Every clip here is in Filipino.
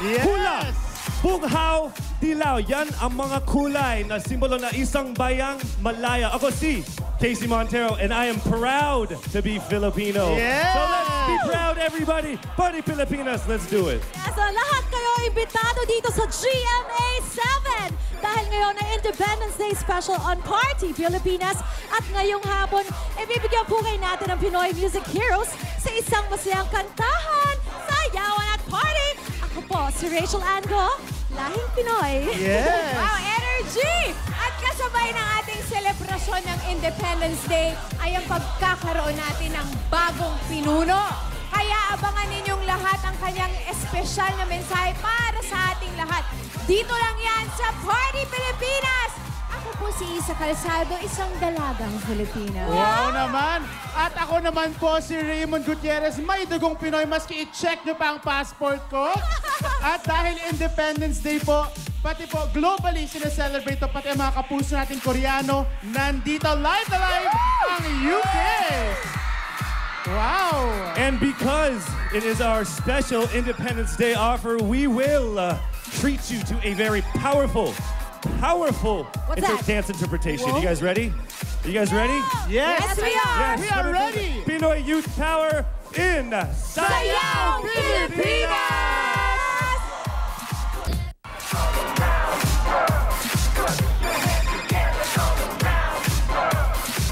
Yes! Hula, bunghaw, dilaw. Yan ang mga kulay na simbolo na isang bayang malaya. Ako si Casey Montero, and I am proud to be Filipino. Yes! So let's be proud, everybody. Party Pilipinas, let's do it. So lahat kayo imbitado dito sa GMA 7 dahil ngayon ay Independence Day Special on Party Pilipinas. At ngayong hapon, ibibigyan po kayo natin ng Pinoy Music Heroes sa isang masayang kantahan, sayawan at party. Ako po, si Rachel Ango, lahing Pinoy. Yes! Wow, energy! At kasabay ng ating selebrasyon ng Independence Day ay ang pagkakaroon natin ng bagong pinuno. Kaya abangan ninyong lahat ang kanyang espesyal na mensahe para sa ating lahat. Dito lang yan sa Party Pilipinas! Ako po si Isa Calzado, isang dalagang Filipina. Wow naman! At ako naman po si Raymond Gutierrez, may dugong Pinoy, maski i-check nyo pa ang passport ko. At dahil Independence Day po, pati po globally sineselebrate to, pati ang mga kapuso natin Koreano, nandito live na live ang UK! Wow! And because it is our special Independence Day offer, we will treat you to a very powerful What's that? dance interpretation. You guys ready? You guys ready? Yes, we are! Yes, We are ready! Pinoy Youth Power in Sayaw Pilipinas!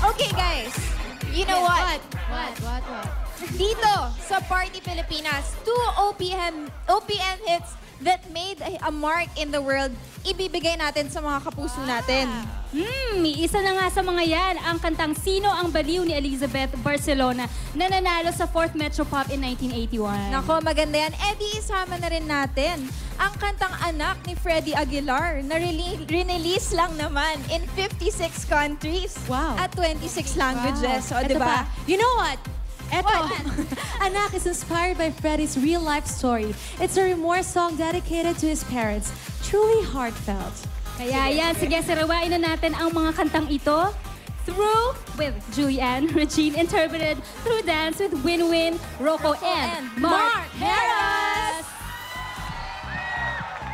Okay guys, you know what? What? Dito sa Party Pilipinas, 2 OPM hits that made a mark in the world, ibibigay natin sa mga kapuso natin. Isa na nga sa mga yan, ang kantang Sino ang Baliw ni Elizabeth Barcelona na nanalo sa 4th Metro Pop in 1981. Nako, maganda yan. Eh di isama na rin natin ang kantang Anak ni Freddie Aguilar na release lang naman in 56 countries Wow. at 26 languages. So, Ito di ba? pa. You know what? Eto, What? Anak is inspired by Freddie's real-life story. It's a remorse song dedicated to his parents. Truly heartfelt. Kaya yan, sige, sarawain na natin ang mga kantang ito. Through with Julianne, Regine, interpreted through dance with Win-Win, Rocco, and Mark Harris.